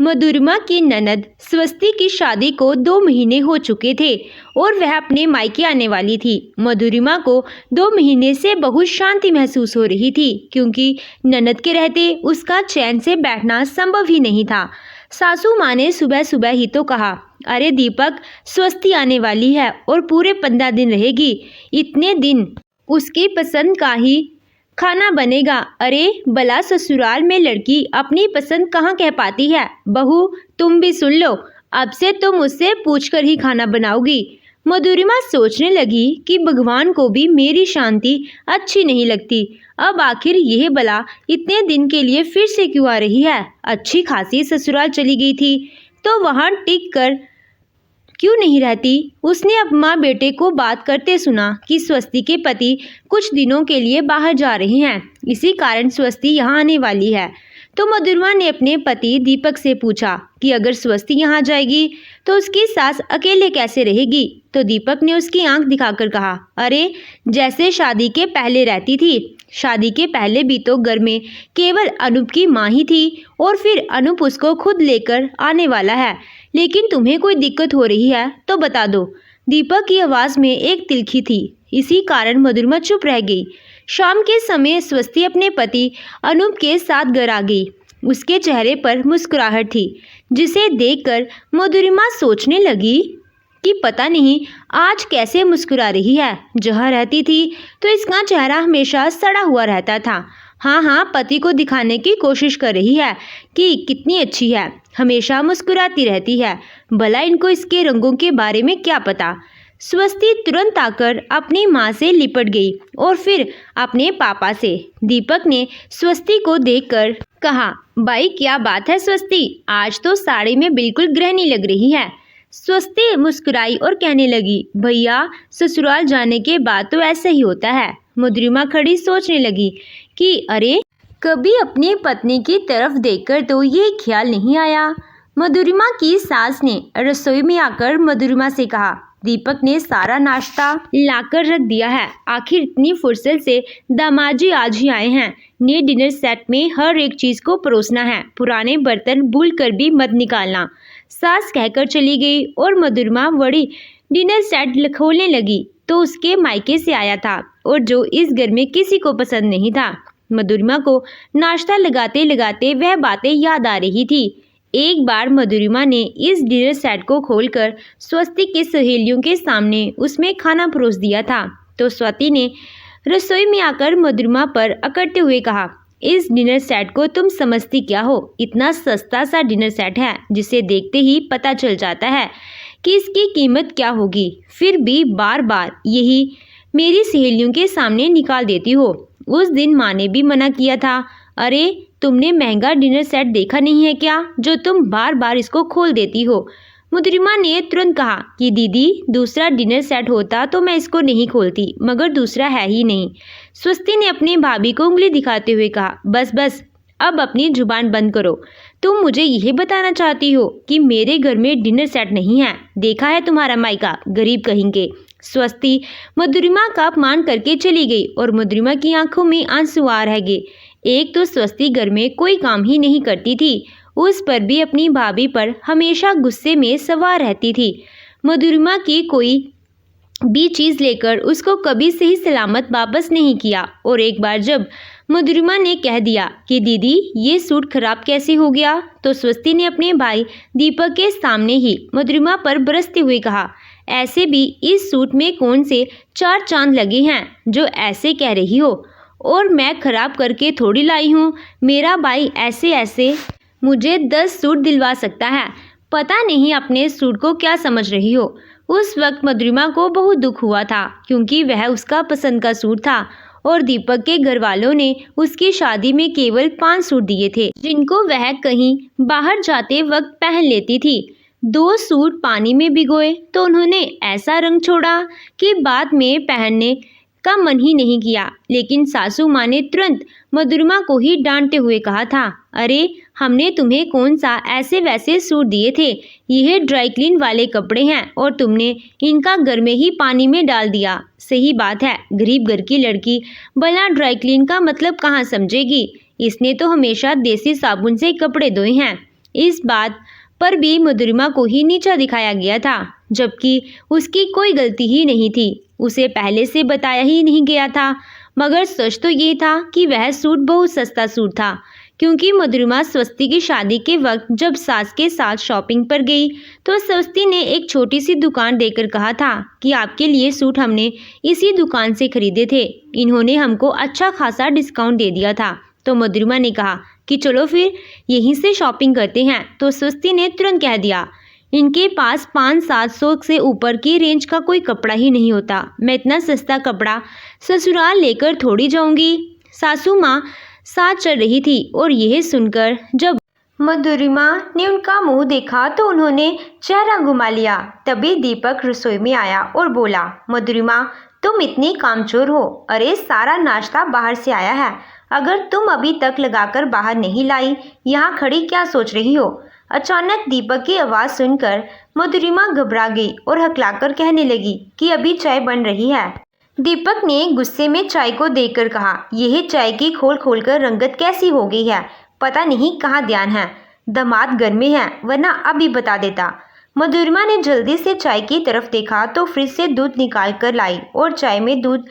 मधुरिमा की ननद स्वस्ति की शादी को 2 महीने हो चुके थे और वह अपने मायके आने वाली थी। मधुरिमा को 2 महीने से बहुत शांति महसूस हो रही थी क्योंकि ननद के रहते उसका चैन से बैठना संभव ही नहीं था। सासू माँ ने सुबह सुबह ही तो कहा, अरे दीपक, स्वस्ति आने वाली है और पूरे 15 दिन रहेगी। इतने दिन उसकी पसंद का ही खाना बनेगा। अरे भला ससुराल में लड़की अपनी पसंद कहाँ कह पाती है। बहू, तुम भी सुन लो, अब से तुम मुझसे पूछकर ही खाना बनाओगी। मधुरिमा सोचने लगी कि भगवान को भी मेरी शांति अच्छी नहीं लगती। अब आखिर यह भला इतने दिन के लिए फिर से क्यों आ रही है। अच्छी खासी ससुराल चली गई थी तो वहाँ टिक कर क्यों नहीं रहती। उसने अब माँ बेटे को बात करते सुना कि स्वस्ति के पति कुछ दिनों के लिए बाहर जा रहे हैं, इसी कारण स्वस्ति यहाँ आने वाली है। तो मधुरिमा ने अपने पति दीपक से पूछा कि अगर स्वस्ति यहाँ जाएगी तो उसकी सास अकेले कैसे रहेगी। तो दीपक ने उसकी आंख दिखाकर कहा, अरे जैसे शादी के पहले रहती थी। शादी के पहले भी तो घर में केवल अनूप की माँ ही थी और फिर अनूप उसको खुद लेकर आने वाला है। लेकिन तुम्हें कोई दिक्कत हो रही है तो बता दो। दीपक की आवाज़ में एक तिलखी थी, इसी कारण मधुरिमा चुप रह गई। शाम के समय स्वस्ति अपने पति अनूप के साथ घर आ गई। उसके चेहरे पर मुस्कुराहट थी, जिसे देखकर मधुरिमा सोचने लगी कि पता नहीं आज कैसे मुस्कुरा रही है। जहाँ रहती थी तो इसका चेहरा हमेशा सड़ा हुआ रहता था। हाँ, पति को दिखाने की कोशिश कर रही है कि कितनी अच्छी है, हमेशा मुस्कुराती रहती है। भला इनको इसके रंगों के बारे में क्या पता। स्वस्ति तुरंत आकर अपनी माँ से लिपट गई और फिर अपने पापा से। दीपक ने स्वस्ति को देखकर कहा, भाई क्या बात है स्वस्ति, आज तो साड़ी में बिल्कुल गृहिणी लग रही है। स्वस्ति मुस्कुराई और कहने लगी, भैया ससुराल जाने के बाद तो ऐसा ही होता है। मधुरिमा खड़ी सोचने लगी कि अरे कभी अपनी पत्नी की तरफ देखकर तो ये ख्याल नहीं आया। मधुरिमा की सास ने रसोई में आकर मधुरिमा से कहा, दीपक ने सारा नाश्ता लाकर रख दिया है। आखिर इतनी फुर्सत से दामाजी आज ही आए हैं। नए डिनर सेट में हर एक चीज को परोसना है, पुराने बर्तन भूल कर भी मत निकालना। सास कहकर चली गई और मधुरिमा बड़ी डिनर सेट खोलने लगी तो उसके मायके से आया था और जो इस घर में किसी को पसंद नहीं था। मधुरिमा को नाश्ता लगाते लगाते वह बातें याद आ रही थी। एक बार मधुरिमा ने इस डिनर सेट को खोलकर स्वस्ति की सहेलियों के सामने उसमें खाना परोस दिया था तो स्वस्ति ने रसोई में आकर मधुरिमा पर अकड़ते हुए कहा, इस डिनर सेट को तुम समझती क्या हो। इतना सस्ता सा डिनर सेट है जिसे देखते ही पता चल जाता है कि इसकी कीमत क्या होगी, फिर भी बार बार यही मेरी सहेलियों के सामने निकाल देती हो। उस दिन माँ ने भी मना किया था। अरे तुमने महंगा डिनर सेट देखा नहीं है क्या, जो तुम बार बार इसको खोल देती हो। मधुरिमा ने तुरंत कहा कि दीदी दूसरा डिनर सेट होता तो मैं इसको नहीं खोलती, मगर दूसरा है ही नहीं। स्वस्ति ने अपनी भाभी को उंगली दिखाते हुए कहा, बस अब अपनी जुबान बंद करो। तुम मुझे यही बताना चाहती हो कि मेरे घर में डिनर सेट नहीं है। देखा है तुम्हारा मायका, गरीब कहेंगे। स्वस्ति मधुरिमा का अपमान करके चली गई और मधुरिमा की आंखों में आंसू आ रह गए। एक तो स्वस्ति घर में कोई काम ही नहीं करती थी, उस पर भी अपनी भाभी पर हमेशा गुस्से में सवार रहती थी। मधुरिमा की कोई भी चीज़ लेकर उसको कभी सही सलामत वापस नहीं किया। और एक बार जब मधुरिमा ने कह दिया कि दीदी ये सूट खराब कैसे हो गया, तो स्वस्ति ने अपने भाई दीपक के सामने ही मधुरिमा पर बरसते हुए कहा, ऐसे भी इस सूट में कौन से 4 चांद लगे हैं जो ऐसे कह रही हो, और मैं खराब करके थोड़ी लाई हूँ। मेरा भाई ऐसे मुझे 10 सूट दिलवा सकता है। पता नहीं अपने सूट को क्या समझ रही हो। उस वक्त मधुरिमा को बहुत दुख हुआ था क्योंकि वह उसका पसंद का सूट था और दीपक के घर वालों ने उसकी शादी में केवल 5 सूट दिए थे, जिनको वह कहीं बाहर जाते वक्त पहन लेती थी। 2 सूट पानी में भिगोए तो उन्होंने ऐसा रंग छोड़ा कि बाद में पहनने का मन ही नहीं किया। लेकिन सासू माँ ने तुरंत मधुरिमा को ही डांटते हुए कहा था, अरे हमने तुम्हें कौन सा ऐसे वैसे सूट दिए थे, यह ड्राई क्लीन वाले कपड़े हैं और तुमने इनका घर में ही पानी में डाल दिया। सही बात है, गरीब घर की लड़की भला ड्राई क्लीन का मतलब कहाँ समझेगी। इसने तो हमेशा देसी साबुन से कपड़े धोए हैं। इस बात पर भी मधुरिमा को ही नीचा दिखाया गया था, जबकि उसकी कोई गलती ही नहीं थी। उसे पहले से बताया ही नहीं गया था। मगर सच तो ये था कि वह सूट बहुत सस्ता सूट था, क्योंकि मधुरिमा स्वस्ति की शादी के वक्त जब सास के साथ शॉपिंग पर गई तो स्वस्ति ने एक छोटी सी दुकान देकर कहा था कि आपके लिए सूट हमने इसी दुकान से खरीदे थे, इन्होंने हमको अच्छा खासा डिस्काउंट दे दिया था। तो मधुरिमा ने कहा कि चलो फिर यहीं से शॉपिंग करते हैं। तो स्वस्ति ने तुरंत कह दिया, इनके पास 500-700 से ऊपर की रेंज का कोई कपड़ा ही नहीं होता, मैं इतना सस्ता कपड़ा ससुराल लेकर थोड़ी जाऊंगी। सासू माँ साथ चल रही थी और यह सुनकर जब मधुरिमा ने उनका मुंह देखा तो उन्होंने चेहरा घुमा लिया। तभी दीपक रसोई में आया और बोला, मधुरिमा तुम इतनी कामचोर हो, अरे सारा नाश्ता बाहर से आया है, अगर तुम अभी तक लगाकर बाहर नहीं लाई, यहाँ खड़ी क्या सोच रही हो। अचानक दीपक की आवाज़ सुनकर मधुरिमा घबरा गई और हकलाकर कहने लगी कि अभी चाय बन रही है। दीपक ने गुस्से में चाय को देखकर कहा, यह चाय की खोल खोलकर रंगत कैसी हो गई है, पता नहीं कहाँ ध्यान है, दामाद घर में है वरना अभी बता देता। मधुरिमा ने जल्दी से चाय की तरफ देखा तो फ्रिज से दूध निकाल कर लाई और चाय में दूध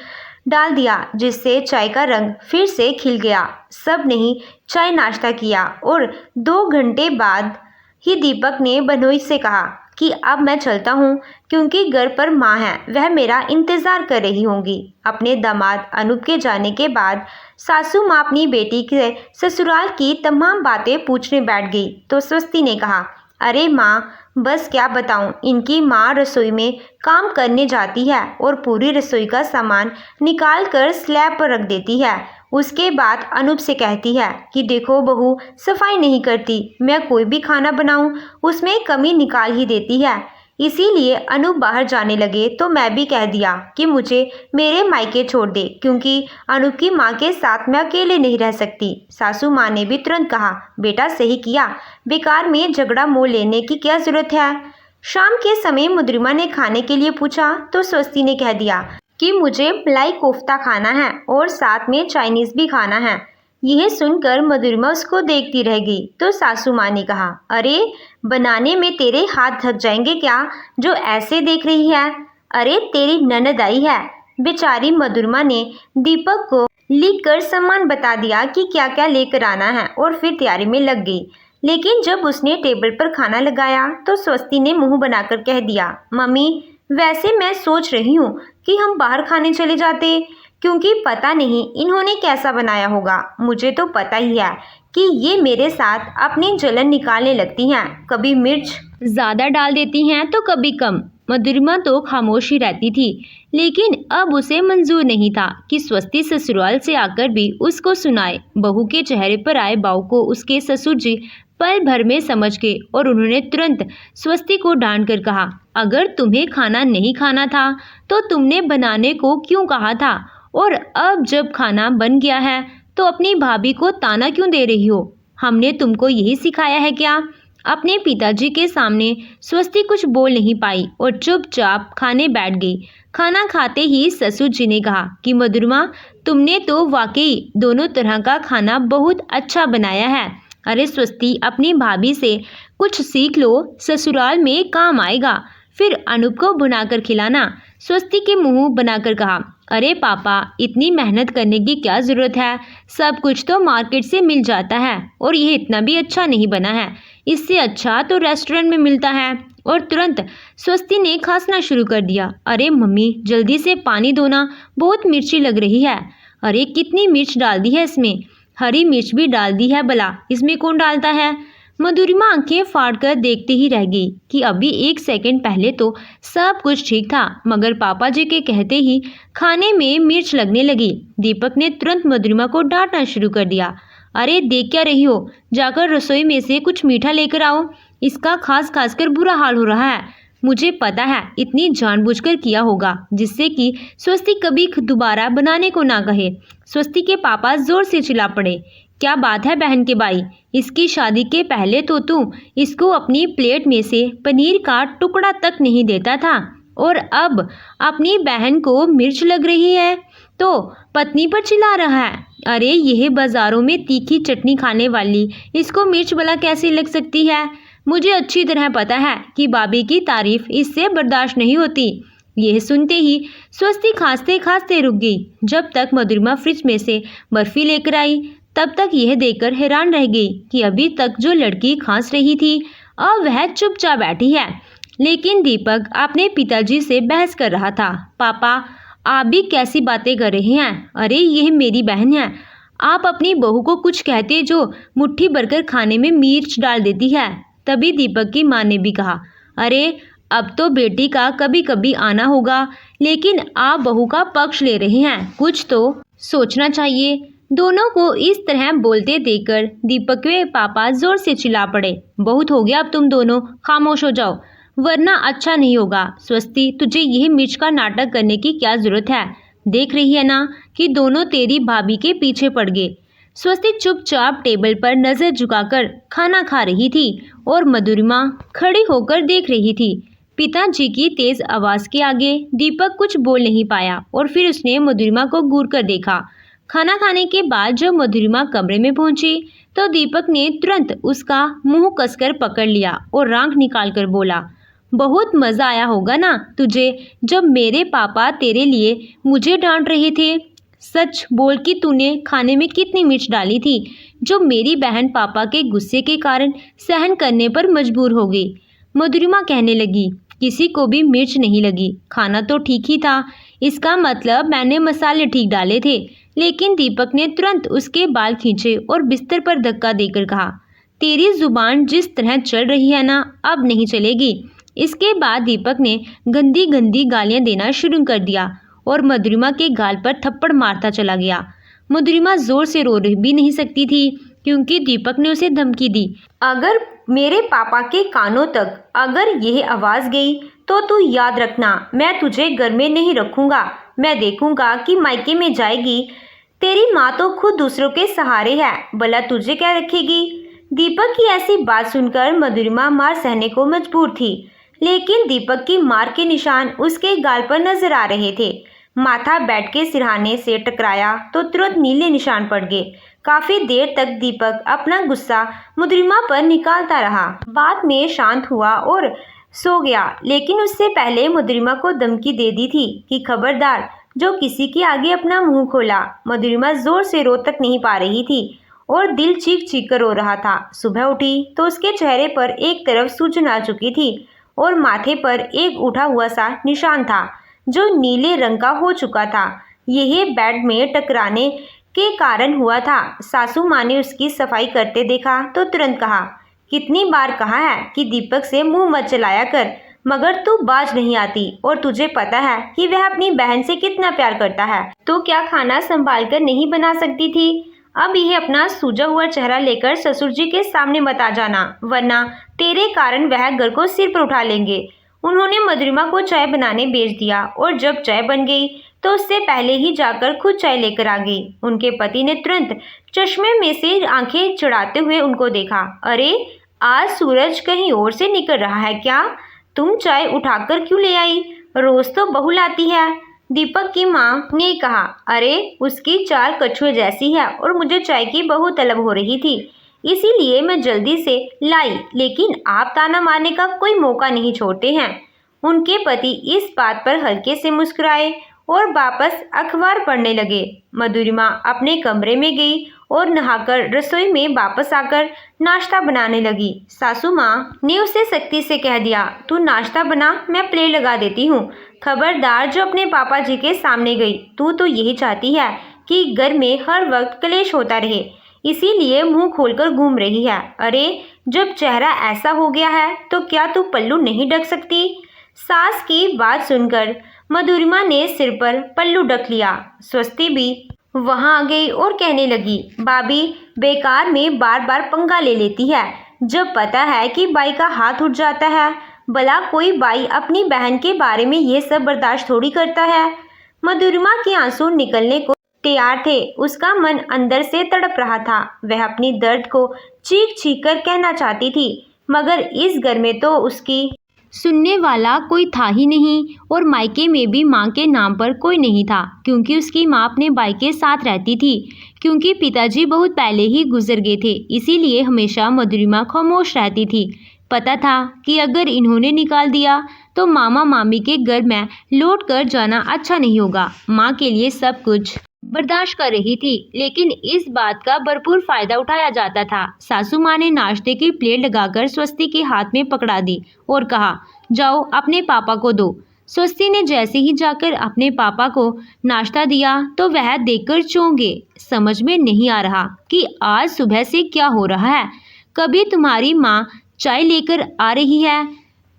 डाल दिया, जिससे चाय का रंग फिर से खिल गया। सब ने चाय नाश्ता किया और 2 घंटे बाद ही दीपक ने बहनोई से कहा कि अब मैं चलता हूँ, क्योंकि घर पर माँ है, वह मेरा इंतज़ार कर रही होंगी। अपने दामाद अनूप के जाने के बाद सासू माँ अपनी बेटी से ससुराल की तमाम बातें पूछने बैठ गई तो स्वस्ति ने कहा, अरे माँ बस क्या बताऊँ, इनकी माँ रसोई में काम करने जाती है और पूरी रसोई का सामान निकाल कर स्लैब पर रख देती है। उसके बाद अनूप से कहती है कि देखो बहू सफाई नहीं करती, मैं कोई भी खाना बनाऊं उसमें कमी निकाल ही देती है। इसीलिए अनूप बाहर जाने लगे तो मैं भी कह दिया कि मुझे मेरे मायके छोड़ दे, क्योंकि अनूप की माँ के साथ मैं अकेले नहीं रह सकती। सासू माँ ने भी तुरंत कहा, बेटा सही किया, बेकार में झगड़ा मोल लेने की क्या जरूरत है। शाम के समय मधुरिमा ने खाने के लिए पूछा तो स्वस्ति ने कह दिया कि मुझे मलाई कोफ्ता खाना है और साथ में चाइनीज़ भी खाना है। यह सुनकर मधुरिमा उसको देखती रह गई तो सासू माँ ने कहा, अरे बनाने में तेरे हाथ थक जाएंगे क्या, जो ऐसे देख रही है, अरे तेरी ननद आई है। बेचारी मधुरिमा ने दीपक को लिखकर सामान बता दिया कि क्या क्या लेकर आना है और फिर तैयारी में लग गई। लेकिन जब उसने टेबल पर खाना लगाया तो स्वस्ति ने मुंह बनाकर कह दिया, मम्मी वैसे मैं सोच रही हूँ कि हम बाहर खाने चले जाते, क्योंकि पता नहीं इन्होंने कैसा बनाया होगा। मुझे तो पता ही है कि ये मेरे साथ अपनी जलन निकालने लगती हैं, कभी मिर्च ज़्यादा डाल देती हैं तो कभी कम। मधुरिमा तो खामोश ही रहती थी, लेकिन अब उसे मंजूर नहीं था कि स्वस्ति ससुराल से आकर भी उसको सुनाए। बहू के चेहरे पर आए भाव को उसके ससुर जी पल भर में समझ गए और उन्होंने तुरंत स्वस्ति को डांट कर कहा, अगर तुम्हें खाना नहीं खाना था तो तुमने बनाने को क्यों कहा था, और अब जब खाना बन गया है तो अपनी भाभी को ताना क्यों दे रही हो, हमने तुमको यही सिखाया है क्या। अपने पिताजी के सामने स्वस्ति कुछ बोल नहीं पाई और चुपचाप खाने बैठ गई। खाना खाते ही ससुर जी ने कहा कि मधुरिमा तुमने तो वाकई दोनों तरह का खाना बहुत अच्छा बनाया है। अरे स्वस्ति अपनी भाभी से कुछ सीख लो, ससुराल में काम आएगा। फिर अनूप को बनाकर खिलाना। स्वस्ति के मुंह बनाकर कहा, अरे पापा इतनी मेहनत करने की क्या ज़रूरत है, सब कुछ तो मार्केट से मिल जाता है और यह इतना भी अच्छा नहीं बना है, इससे अच्छा तो रेस्टोरेंट में मिलता है। और तुरंत स्वस्ति ने खांसना शुरू कर दिया। अरे मम्मी जल्दी से पानी दो ना, बहुत मिर्ची लग रही है। अरे कितनी मिर्च डाल दी है इसमें, हरी मिर्च भी डाल दी है, भला इसमें कौन डालता है। मधुरिमा आंखें फाड़कर देखते ही रह गई कि अभी 1 सेकंड पहले तो सब कुछ ठीक था, मगर पापा जी के कहते ही खाने में मिर्च लगने लगी। दीपक ने तुरंत मधुरिमा को डांटना शुरू कर दिया, अरे देख क्या रही हो, जाकर रसोई में से कुछ मीठा लेकर आओ, इसका खास खास कर बुरा हाल हो रहा है। मुझे पता है इतनी जानबूझकर किया होगा जिससे कि स्वस्ति कभी दोबारा बनाने को ना कहे। स्वस्ति के पापा जोर से चिल्ला पड़े, क्या बात है बहन के भाई, इसकी शादी के पहले तो तू इसको अपनी प्लेट में से पनीर का टुकड़ा तक नहीं देता था और अब अपनी बहन को मिर्च लग रही है। तो पत्नी पर चिल्ला रहा है। अरे यह बाजारों में तीखी चटनी खाने वाली, इसको मिर्च भला कैसे लग सकती है। मुझे अच्छी तरह पता है कि भाभी की तारीफ इससे बर्दाश्त नहीं होती। यह सुनते ही स्वस्ति खांसते खांसते रुक गई। जब तक मधुरिमा फ्रिज में से बर्फी लेकर आई तब तक यह देखकर हैरान रह गई कि अभी तक जो लड़की खांस रही थी अब वह चुपचाप बैठी है। लेकिन दीपक अपने पिताजी से बहस कर रहा था। पापा, आप भी कैसी बातें कर रहे हैं। अरे यह मेरी बहन है, आप अपनी बहू को कुछ कहते जो मुट्ठी भरकर खाने में मिर्च डाल देती है। तभी दीपक की माँ ने भी कहा, अरे अब तो बेटी का कभी कभी आना होगा, लेकिन आप बहू का पक्ष ले रहे हैं, कुछ तो सोचना चाहिए। दोनों को इस तरह बोलते देखकर दीपक के पापा जोर से चिल्ला पड़े। बहुत हो गया, अब तुम दोनों खामोश हो जाओ, वरना अच्छा नहीं होगा। स्वस्ति, तुझे यह मिर्च का नाटक करने की क्या जरूरत है। देख रही है ना कि दोनों तेरी भाभी के पीछे पड़ गए। स्वस्ति चुपचाप टेबल पर नजर झुकाकर खाना खा रही थी और मधुरिमा खड़ी होकर देख रही थी। पिताजी की तेज आवाज के आगे दीपक कुछ बोल नहीं पाया और फिर उसने मधुरिमा को घूर कर देखा। खाना खाने के बाद जब मधुरिमा कमरे में पहुंची तो दीपक ने तुरंत उसका मुंह कसकर पकड़ लिया और आंख निकालकर बोला, बहुत मज़ा आया होगा ना तुझे जब मेरे पापा तेरे लिए मुझे डांट रहे थे। सच बोल कि तूने खाने में कितनी मिर्च डाली थी जो मेरी बहन पापा के गुस्से के कारण सहन करने पर मजबूर हो गई। मधुरिमा कहने लगी, किसी को भी मिर्च नहीं लगी, खाना तो ठीक ही था, इसका मतलब मैंने मसाले ठीक डाले थे। लेकिन दीपक ने तुरंत उसके बाल खींचे और बिस्तर पर धक्का देकर कहा, तेरी जुबान जिस तरह चल रही है ना, अब नहीं चलेगी। इसके बाद दीपक ने गंदी गंदी गालियां देना शुरू कर दिया और मधुरिमा के गाल पर थप्पड़ मारता चला गया। मधुरिमा जोर से रो भी नहीं सकती थी क्योंकि दीपक ने उसे धमकी दी, अगर मेरे पापा के कानों तक अगर यह आवाज़ गई तो तू याद रखना, मैं तुझे घर में नहीं रखूँगा। मैं देखूँगा कि मायके में जाएगी। तेरी माँ तो खुद दूसरों के सहारे है, भला तुझे क्या रखेगी। दीपक की ऐसी बात सुनकर मधुरिमा मार सहने को मजबूर थी, लेकिन दीपक की मार के निशान उसके गाल पर नजर आ रहे थे। माथा बेड के सिरहाने से टकराया तो तुरंत नीले निशान पड़ गए। काफी देर तक दीपक अपना गुस्सा मधुरिमा पर निकालता रहा। बाद में शांत हुआ और सो गया, लेकिन उससे पहले मधुरिमा को धमकी दे दी थी कि खबरदार जो किसी के आगे अपना मुंह खोला। मधुरिमा जोर से रो तक नहीं पा रही थी और दिल चीख चीख कर रो रहा था। सुबह उठी तो उसके चेहरे पर एक तरफ सूजन आ चुकी थी और माथे पर एक उठा हुआ सा निशान था जो नीले रंग का हो चुका था। यह बेड में टकराने के कारण हुआ था। सासू माँ ने उसकी सफाई करते देखा तो तुरंत कहा, कितनी बार कहा है कि दीपक से मुंह मत चलाया कर, मगर तू बाज नहीं आती और तुझे पता है कि वह अपनी बहन से कितना प्यार करता है, तो क्या खाना संभाल कर नहीं बना सकती थी। अब यह अपना सूजा हुआ चेहरा लेकर ससुर जी के सामने मत आ जाना, वरना तेरे कारण वह घर को सिर पर उठा लेंगे। उन्होंने मधुरिमा को चाय बनाने भेज दिया और जब चाय बन गई तो उससे पहले ही जाकर खुद चाय लेकर आ गई। उनके पति ने तुरंत चश्मे में से आंखें चढ़ाते हुए उनको देखा। अरे आज सूरज कहीं और से निकल रहा है क्या? तुम चाय उठाकर क्यों ले आई? रोज तो बहू लाती है। दीपक की माँ ने कहा, अरे उसकी चाल कछुए जैसी है और मुझे चाय की बहुत तलब हो रही थी, इसीलिए मैं जल्दी से लाई, लेकिन आप ताना मारने का कोई मौका नहीं छोड़ते हैं। उनके पति इस बात पर हल्के से मुस्कुराए और वापस अखबार पढ़ने लगे। मधुरिमा अपने कमरे में गई और नहाकर रसोई में वापस आकर नाश्ता बनाने लगी। सासू माँ ने उसे सख्ती से कह दिया, तू नाश्ता बना, मैं प्लेट लगा देती हूँ। खबरदार जो अपने पापा जी के सामने गई। तू तो यही चाहती है कि घर में हर वक्त क्लेश होता रहे, इसीलिए मुंह खोलकर घूम रही है। अरे जब चेहरा ऐसा हो गया है तो क्या तू पल्लू नहीं ढक सकती? सास की बात सुनकर मधुरिमा ने सिर पर पल्लू ढक लिया। स्वस्ति भी वहां आ गई और कहने लगी, भाभी बेकार में बार बार पंगा ले लेती है, जब पता है कि बाई का हाथ उठ जाता है। भला कोई बाई अपनी बहन के बारे में ये सब बर्दाश्त थोड़ी करता है। मधुरिमा के आंसू निकलने को तैयार थे। उसका मन अंदर से तड़प रहा था। वह अपनी दर्द को चीख चीख कर कहना चाहती थी, मगर इस घर में तो उसकी सुनने वाला कोई था ही नहीं और मायके में भी माँ के नाम पर कोई नहीं था, क्योंकि उसकी माँ अपने भाई के साथ रहती थी। क्योंकि पिताजी बहुत पहले ही गुजर गए थे, इसीलिए हमेशा मधुरिमा खामोश रहती थी। पता था कि अगर इन्होंने निकाल दिया तो मामा मामी के घर में लौट कर जाना अच्छा नहीं होगा। माँ के लिए सब कुछ बर्दाश्त कर रही थी, लेकिन इस बात का भरपूर फायदा उठाया जाता था। सासू माँ ने नाश्ते की प्लेट लगाकर स्वस्ति के हाथ में पकड़ा दी और कहा, जाओ अपने पापा को दो। स्वस्ति ने जैसे ही जाकर अपने पापा को नाश्ता दिया तो वह देखकर चौंक गए। समझ में नहीं आ रहा कि आज सुबह से क्या हो रहा है। कभी तुम्हारी माँ चाय लेकर आ रही है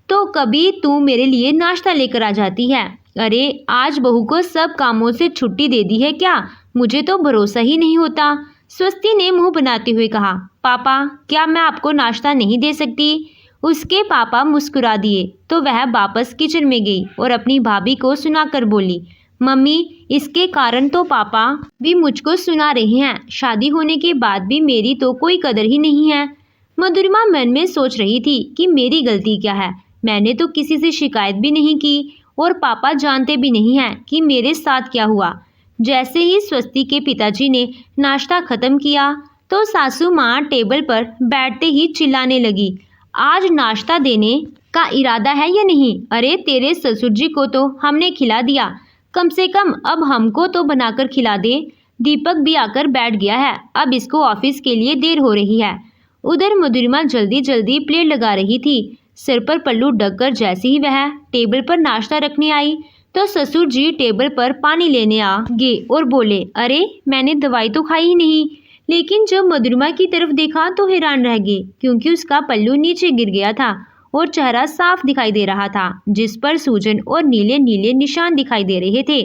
तो कभी तू मेरे लिए नाश्ता लेकर आ जाती है। अरे आज बहू को सब कामों से छुट्टी दे दी है क्या? मुझे तो भरोसा ही नहीं होता। स्वस्ति ने मुंह बनाते हुए कहा, पापा क्या मैं आपको नाश्ता नहीं दे सकती? उसके पापा मुस्कुरा दिए तो वह वापस किचन में गई और अपनी भाभी को सुनाकर बोली, मम्मी इसके कारण तो पापा भी मुझको सुना रहे हैं। शादी होने के बाद भी मेरी तो कोई कदर ही नहीं है। मधुरिमा मन में सोच रही थी कि मेरी गलती क्या है। मैंने तो किसी से शिकायत भी नहीं की और पापा जानते भी नहीं हैं कि मेरे साथ क्या हुआ। जैसे ही स्वस्ति के पिताजी ने नाश्ता खत्म किया तो सासू माँ टेबल पर बैठते ही चिल्लाने लगी, आज नाश्ता देने का इरादा है या नहीं? अरे तेरे ससुर जी को तो हमने खिला दिया, कम से कम अब हमको तो बनाकर खिला दे। दीपक भी आकर बैठ गया है, अब इसको ऑफिस के लिए देर हो रही है। उधर मधुरिमा जल्दी जल्दी प्लेट लगा रही थी। सिर पर पल्लू ढककर जैसे ही वह टेबल पर नाश्ता रखने आई तो ससुर जी टेबल पर पानी लेने आ गए और बोले, अरे मैंने दवाई तो खाई ही नहीं। लेकिन जब मधुरिमा की तरफ देखा तो हैरान रह गए, क्योंकि उसका पल्लू नीचे गिर गया था और चेहरा साफ दिखाई दे रहा था, जिस पर सूजन और नीले नीले निशान दिखाई दे रहे थे।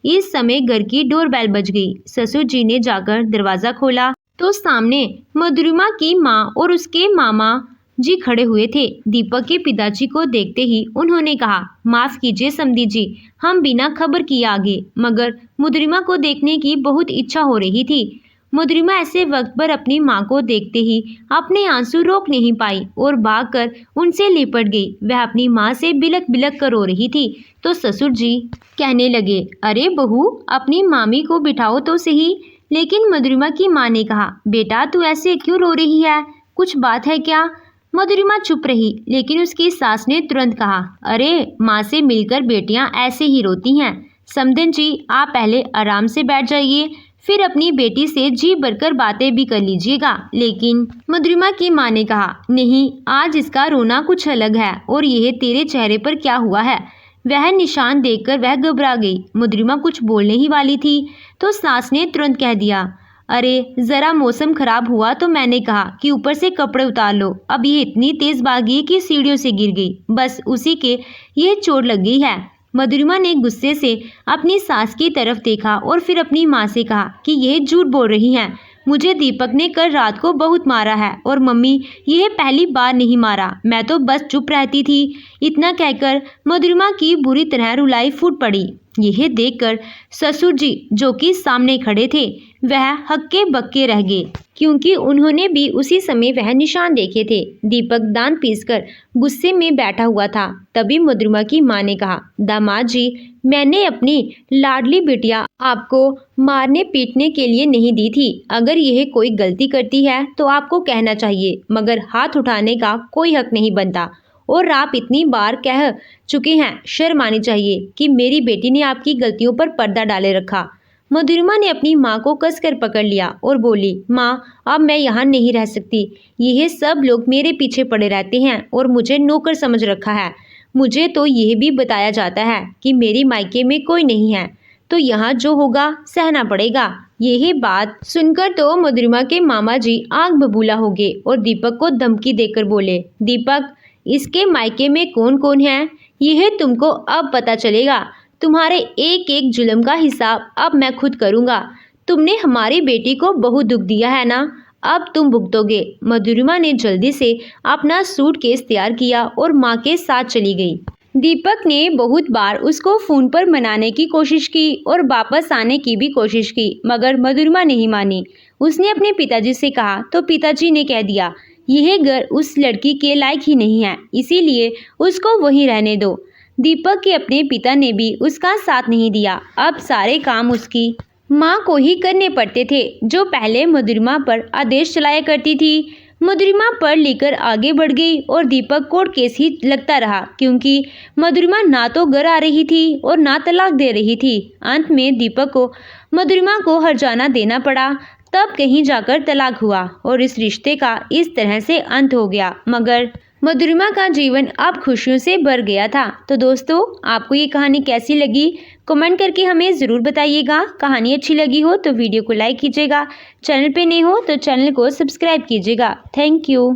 इस समय घर की डोरबेल बज गई। ससुर जी ने जाकर दरवाजा खोला तो सामने मधुरिमा की माँ और उसके मामा जी खड़े हुए थे। दीपक के पिताजी को देखते ही उन्होंने कहा, माफ कीजिए समधी जी, हम बिना खबर किए आ गए, मगर मधुरिमा को देखने की बहुत इच्छा हो रही थी। मधुरिमा ऐसे वक्त पर अपनी माँ को देखते ही अपने आंसू रोक नहीं पाई और भागकर उनसे लिपट गई। वह अपनी माँ से बिलक बिलक कर रो रही थी तो ससुर जी कहने लगे, अरे बहू अपनी मामी को बिठाओ तो सही। लेकिन मधुरिमा की माँ ने कहा, बेटा तू ऐसे क्यों रो रही है, कुछ बात है क्या? मधुरिमा चुप रही, लेकिन उसकी सास ने तुरंत कहा, अरे माँ से मिलकर बेटियां ऐसे ही रोती हैं। समधन जी आप पहले आराम से बैठ जाइए, फिर अपनी बेटी से जी भरकर बातें भी कर लीजिएगा। लेकिन मधुरिमा की माँ ने कहा, नहीं आज इसका रोना कुछ अलग है और यह तेरे चेहरे पर क्या हुआ है? वह निशान देखकर वह घबरा गई। मधुरिमा कुछ बोलने ही वाली थी तो सास ने तुरंत कह दिया, अरे ज़रा मौसम खराब हुआ तो मैंने कहा कि ऊपर से कपड़े उतार लो। अब ये इतनी तेज़ भागी कि सीढ़ियों से गिर गई, बस उसी के ये चोट लग गई है। मधुरिमा ने गुस्से से अपनी सास की तरफ देखा और फिर अपनी माँ से कहा कि यह झूठ बोल रही हैं। मुझे दीपक ने कल रात को बहुत मारा है और मम्मी यह पहली बार नहीं मारा, मैं तो बस चुप रहती थी। इतना कहकर मधुरिमा की बुरी तरह रुलाई फूट पड़ी। यह देखकर ससुर जी जो कि सामने खड़े थे वह हक्के बक्के रह गए, क्योंकि उन्होंने भी उसी समय वह निशान देखे थे। दीपक दांत पीसकर गुस्से में बैठा हुआ था। तभी मधुरिमा की माँ ने कहा, दामाद जी मैंने अपनी लाडली बिटिया आपको मारने पीटने के लिए नहीं दी थी। अगर यह कोई गलती करती है तो आपको कहना चाहिए, मगर हाथ उठाने का कोई हक नहीं बनता। और आप इतनी बार कह चुके हैं, शर्म आनी चाहिए कि मेरी बेटी ने आपकी गलतियों पर पर्दा डाले रखा। मधुरिमा ने अपनी माँ को कसकर पकड़ लिया और बोली, माँ अब मैं यहाँ नहीं रह सकती। यह सब लोग मेरे पीछे पड़े रहते हैं और मुझे नौकर समझ रखा है। मुझे तो यह भी बताया जाता है कि मेरी मायके में कोई नहीं है, तो यहाँ जो होगा सहना पड़ेगा। यही बात सुनकर तो मधुरिमा के मामा जी आग बबूला हो गए और दीपक को धमकी देकर बोले, दीपक इसके मायके में कौन कौन है यह तुमको अब पता चलेगा। तुम्हारे एक एक जुल्म का हिसाब अब मैं खुद करूँगा। तुमने हमारी बेटी को बहुत दुख दिया है ना, अब तुम भुगतोगे। मधुरिमा ने जल्दी से अपना सूटकेस तैयार किया और माँ के साथ चली गई। दीपक ने बहुत बार उसको फ़ोन पर मनाने की कोशिश की और वापस आने की भी कोशिश की, मगर मधुरिमा नहीं मानी। उसने अपने पिताजी से कहा तो पिताजी ने कह दिया यह घर उस लड़की के लायक ही नहीं है, इसीलिए उसको वहीं रहने दो। दीपक के अपने पिता ने भी उसका साथ नहीं दिया। अब सारे काम उसकी माँ को ही करने पड़ते थे, जो पहले मधुरिमा पर आदेश चलाया करती थी। मधुरिमा पढ़ लिखकर आगे बढ़ गई और दीपक कोर्ट केस ही लगता रहा, क्योंकि मधुरिमा ना तो घर आ रही थी और ना तलाक दे रही थी। अंत में दीपक को मधुरिमा को हर्जाना देना पड़ा, तब कहीं जाकर तलाक हुआ और इस रिश्ते का इस तरह से अंत हो गया। मगर मधुरिमा का जीवन अब खुशियों से भर गया था। तो दोस्तों, आपको ये कहानी कैसी लगी कमेंट करके हमें ज़रूर बताइएगा। कहानी अच्छी लगी हो तो वीडियो को लाइक कीजिएगा, चैनल पे नए हो तो चैनल को सब्सक्राइब कीजिएगा। Thank you.